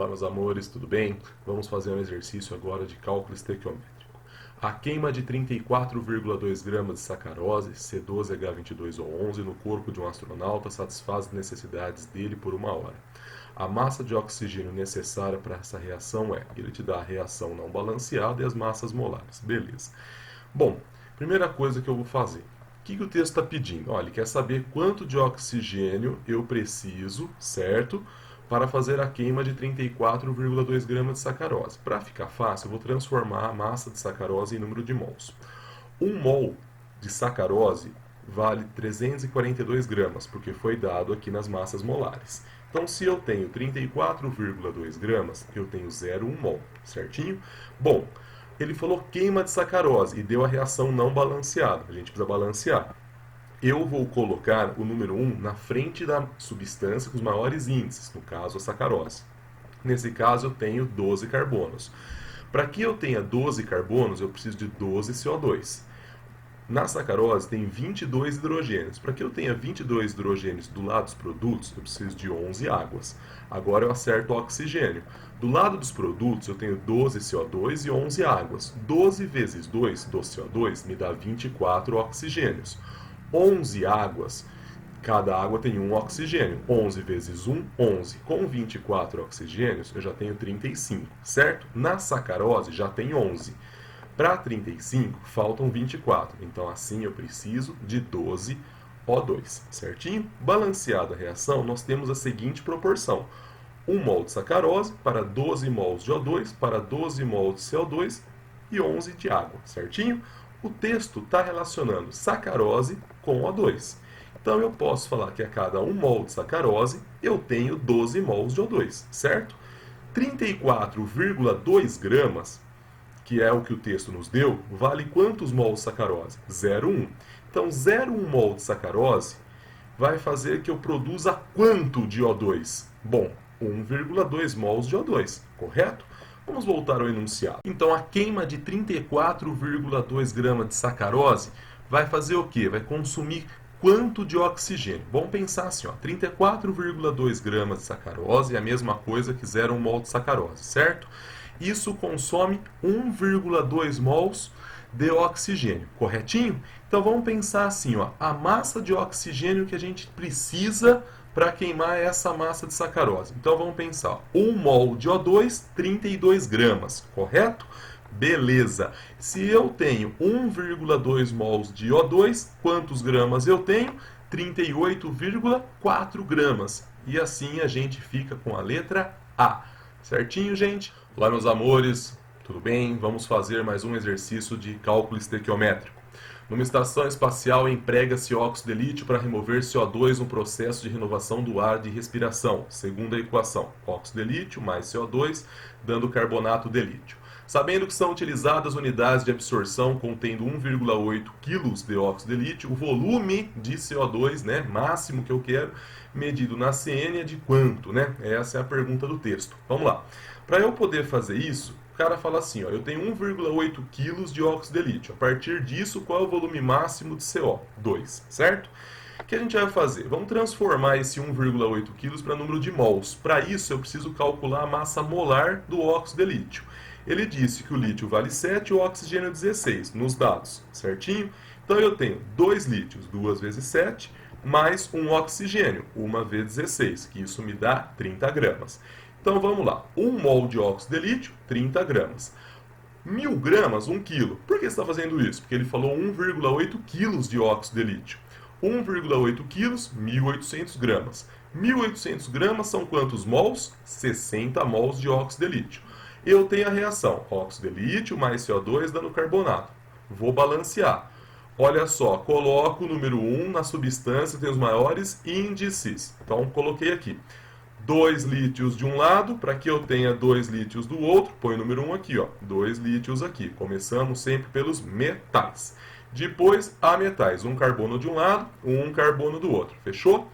Olá, meus amores, tudo bem? Vamos fazer um exercício agora de cálculo estequiométrico. A queima de 34,2 gramas de sacarose, C12H22O11, no corpo de um astronauta satisfaz as necessidades dele por 1 hora. A massa de oxigênio necessária para essa reação é... Ele te dá a reação não balanceada e as massas molares. Beleza. Bom, primeira coisa que eu vou fazer. O que o texto está pedindo? Olha, ele quer saber quanto de oxigênio eu preciso, certo? Para fazer a queima de 34,2 gramas de sacarose. Para ficar fácil, eu vou transformar a massa de sacarose em número de mols. 1 mol de sacarose vale 342 gramas, porque foi dado aqui nas massas molares. Então, se eu tenho 34,2 gramas, eu tenho 0,1 mol, certinho? Bom, ele falou queima de sacarose e deu a reação não balanceada. A gente precisa balancear. Eu vou colocar o número 1 na frente da substância com os maiores índices, no caso a sacarose. Nesse caso eu tenho 12 carbonos. Para que eu tenha 12 carbonos, eu preciso de 12 CO2. Na sacarose tem 22 hidrogênios. Para que eu tenha 22 hidrogênios do lado dos produtos, eu preciso de 11 águas. Agora eu acerto o oxigênio. Do lado dos produtos eu tenho 12 CO2 e 11 águas. 12 vezes 2 do CO2 me dá 24 oxigênios. 11 águas, cada água tem 1 oxigênio. 11 vezes 1, 11. Com 24 oxigênios, eu já tenho 35, certo? Na sacarose já tem 11. Para 35, faltam 24. Então, assim, eu preciso de 12 O2, certinho? Balanceada a reação, nós temos a seguinte proporção. 1 mol de sacarose para 12 mols de O2 para 12 mols de CO2 e 11 de água, certinho? O texto está relacionando sacarose com O2. Então, eu posso falar que a cada 1 mol de sacarose, eu tenho 12 mols de O2, certo? 34,2 gramas, que é o que o texto nos deu, vale quantos mols de sacarose? 0,1. Então, 0,1 mol de sacarose vai fazer que eu produza quanto de O2? Bom, 1,2 mols de O2, correto? Vamos voltar ao enunciado. Então, a queima de 34,2 gramas de sacarose vai fazer o quê? Vai consumir quanto de oxigênio? Vamos pensar assim, 34,2 gramas de sacarose é a mesma coisa que 0,1 mol de sacarose, certo? Isso consome 1,2 mols de oxigênio, corretinho? Então, vamos pensar assim, a massa de oxigênio que a gente precisa para queimar essa massa de sacarose. Então, vamos pensar, 1 mol de O2, 32 gramas, correto? Beleza. Se eu tenho 1,2 mols de O2, quantos gramas eu tenho? 38,4 gramas. E assim a gente fica com a letra A. Certinho, gente? Olá, meus amores, tudo bem? Vamos fazer mais um exercício de cálculo estequiométrico. Numa estação espacial, emprega-se óxido de lítio para remover CO2 no processo de renovação do ar de respiração. Segunda equação, óxido de lítio mais CO2, dando carbonato de lítio. Sabendo que são utilizadas unidades de absorção contendo 1,8 kg de óxido de lítio, o volume de CO2, máximo que eu quero, medido na CN é de quanto? Essa é a pergunta do texto. Vamos lá. Para eu poder fazer isso, o cara fala assim, eu tenho 1,8 kg de óxido de lítio. A partir disso, qual é o volume máximo de CO2, certo? O que a gente vai fazer? Vamos transformar esse 1,8 kg para número de mols. Para isso, eu preciso calcular a massa molar do óxido de lítio. Ele disse que o lítio vale 7 e o oxigênio 16, nos dados, certinho? Então, eu tenho 2 lítios, 2 vezes 7, mais um oxigênio, 1 vezes 16, que isso me dá 30 gramas. Então, vamos lá. 1 mol de óxido de lítio, 30 gramas. 1.000 gramas, 1 quilo. Por que você está fazendo isso? Porque ele falou 1,8 quilos de óxido de lítio. 1,8 quilos, 1.800 gramas. 1.800 gramas são quantos mols? 60 mols de óxido de lítio. Eu tenho a reação óxido de lítio mais CO2 dando carbonato. Vou balancear. Olha só, coloco o número 1 na substância, tem os maiores índices. Então, coloquei aqui. 2 lítios de um lado, para que eu tenha 2 lítios do outro, põe o número 1 aqui, 2 lítios aqui. Começamos sempre pelos metais. Depois, ametais, 1 carbono de um lado, 1 carbono do outro. Fechou?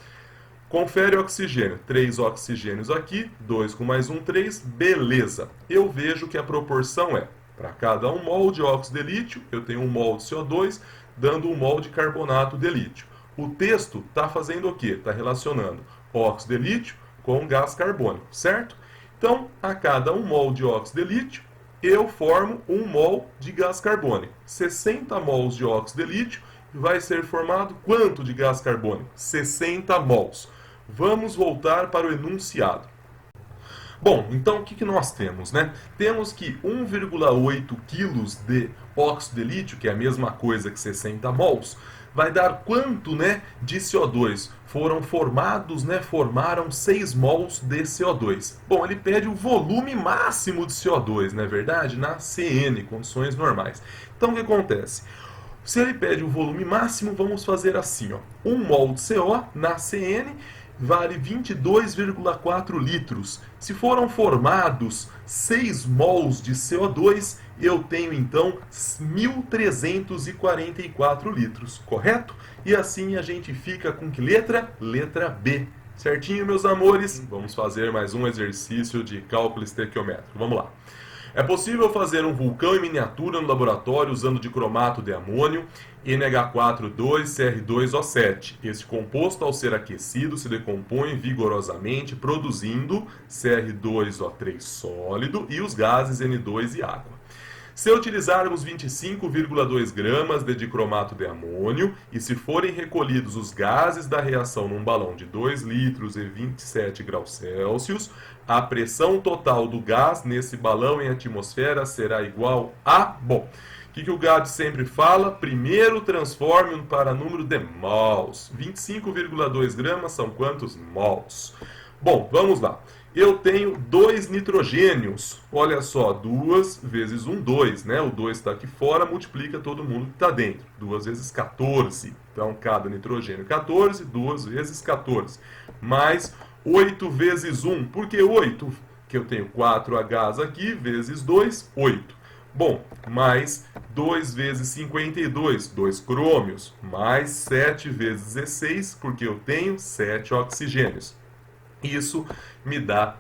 Confere o oxigênio, 3 oxigênios aqui, 2 com mais 1, 3, beleza. Eu vejo que a proporção é, para cada 1 mol de óxido de lítio, eu tenho 1 mol de CO2, dando 1 mol de carbonato de lítio. O texto está fazendo o quê? Está relacionando óxido de lítio com gás carbônico, certo? Então, a cada 1 mol de óxido de lítio, eu formo 1 mol de gás carbônico. 60 mols de óxido de lítio vai ser formado quanto de gás carbônico? 60 mols. Vamos voltar para o enunciado. Bom, então o que nós temos, né? Temos que 1,8 kg de óxido de lítio, que é a mesma coisa que 60 mols, vai dar quanto, né, de CO2? Foram formados, né, formaram 6 mols de CO2. Bom, ele pede o volume máximo de CO2, não é verdade? Na CN, condições normais. Então o que acontece? Se ele pede o volume máximo, vamos fazer assim, ó. 1 mol de CO na CN vale 22,4 litros. Se foram formados 6 mols de CO2, eu tenho então 1.344 litros, correto? E assim a gente fica com que letra? Letra B. Certinho, meus amores? Vamos fazer mais um exercício de cálculo estequiométrico. Vamos lá. É possível fazer um vulcão em miniatura no laboratório usando dicromato de amônio NH4,2CR2O7. Este composto, ao ser aquecido, se decompõe vigorosamente, produzindo CR2O3 sólido e os gases N2 e água. Se utilizarmos 25,2 gramas de dicromato de amônio e se forem recolhidos os gases da reação num balão de 2 litros e 27 graus Celsius, a pressão total do gás nesse balão em atmosfera será igual a... Bom, o que o GAD sempre fala? Primeiro transforme para número de mols. 25,2 gramas são quantos mols? Bom, vamos lá. Eu tenho 2 nitrogênios. Olha só, 2 vezes 1, 2, né? O 2 está aqui fora, multiplica todo mundo que está dentro. 2 vezes 14. Então, cada nitrogênio 14, 2 vezes 14. Mais 8 vezes 1. Por que 8? Porque eu tenho 4Hs aqui, vezes 2, 8. Bom, mais 2 vezes 52, 2 crômios. Mais 7 vezes 16, porque eu tenho 7 oxigênios. Isso me dá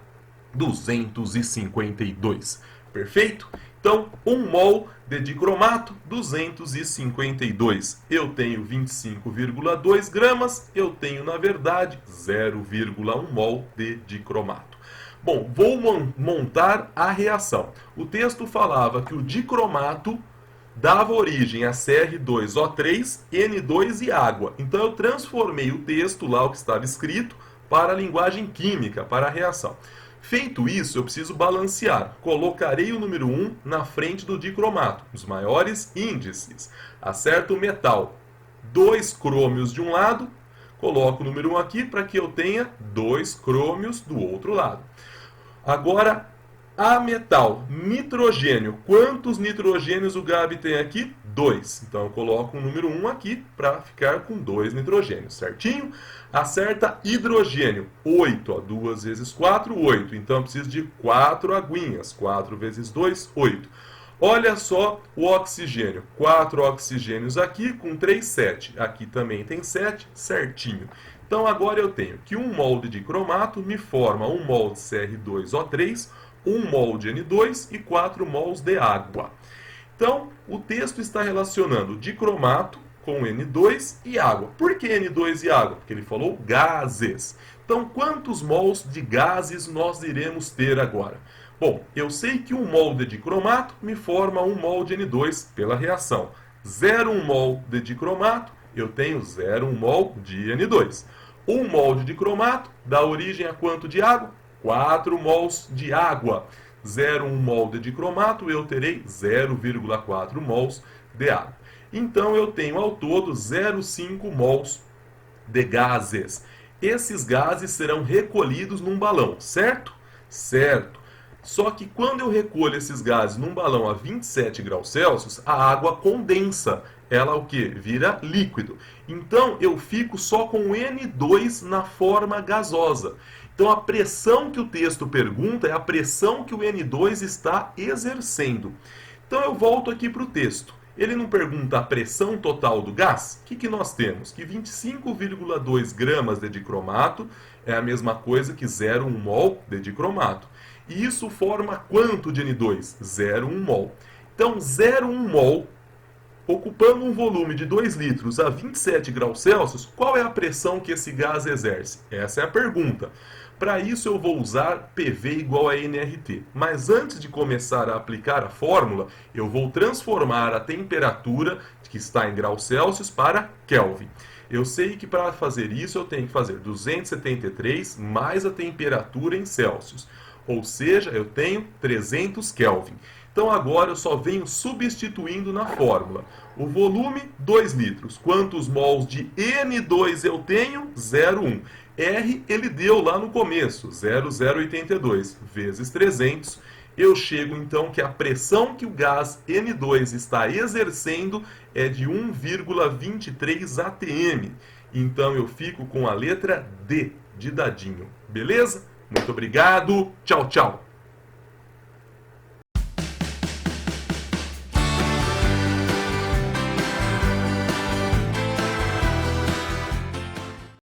252. Perfeito? Então, 1 mol de dicromato, 252. Eu tenho 25,2 gramas, eu tenho, na verdade, 0,1 mol de dicromato. Bom, vou montar a reação. O texto falava que o dicromato dava origem a CR2O3, N2 e água. Então, eu transformei o texto lá, o que estava escrito, para a linguagem química, para a reação. Feito isso, eu preciso balancear. Colocarei o número 1 na frente do dicromato, os maiores índices. Acerto o metal. 2 crômios de um lado, coloco o número 1 aqui para que eu tenha 2 crômios do outro lado. Agora, a metal, nitrogênio. Quantos nitrogênios o Gabi tem aqui? 2. Então eu coloco o número 1 aqui para ficar com 2 nitrogênios, certinho? Acerta hidrogênio. 8. Ó, 2 vezes 4, 8. Então eu preciso de 4 aguinhas. 4 vezes 2, 8. Olha só o oxigênio. 4 oxigênios aqui com 3, 7. Aqui também tem 7, certinho. Então agora eu tenho que 1 mol de dicromato me forma 1 mol de CR2O3, 1 mol de N2 e 4 mols de água. Então, o texto está relacionando dicromato com N2 e água. Por que N2 e água? Porque ele falou gases. Então, quantos mols de gases nós iremos ter agora? Bom, eu sei que 1 mol de dicromato me forma 1 mol de N2 pela reação. 0,1 mol de dicromato, eu tenho 0,1 mol de N2. 1 mol de dicromato dá origem a quanto de água? 4 mols de água. 0,1 mol de dicromato, eu terei 0,4 mols de água. Então, eu tenho ao todo 0,5 mols de gases. Esses gases serão recolhidos num balão, certo? Certo. Só que quando eu recolho esses gases num balão a 27 graus Celsius, a água condensa. Ela o que? Vira líquido. Então, eu fico só com N2 na forma gasosa. Então, a pressão que o texto pergunta é a pressão que o N2 está exercendo. Então, eu volto aqui para o texto. Ele não pergunta a pressão total do gás? O que nós temos? Que 25,2 gramas de dicromato é a mesma coisa que 0,1 mol de dicromato. E isso forma quanto de N2? 0,1 mol. Então, 0,1 mol, ocupando um volume de 2 litros a 27 graus Celsius, qual é a pressão que esse gás exerce? Essa é a pergunta. Para isso eu vou usar PV igual a nRT. Mas antes de começar a aplicar a fórmula, eu vou transformar a temperatura que está em graus Celsius para Kelvin. Eu sei que para fazer isso eu tenho que fazer 273 mais a temperatura em Celsius. Ou seja, eu tenho 300 Kelvin. Então agora eu só venho substituindo na fórmula. O volume, 2 litros. Quantos mols de N2 eu tenho? 0,1. R ele deu lá no começo, 0,082 vezes 300. Eu chego então que a pressão que o gás N2 está exercendo é de 1,23 atm. Então eu fico com a letra D de dadinho. Beleza? Muito obrigado. Tchau, tchau.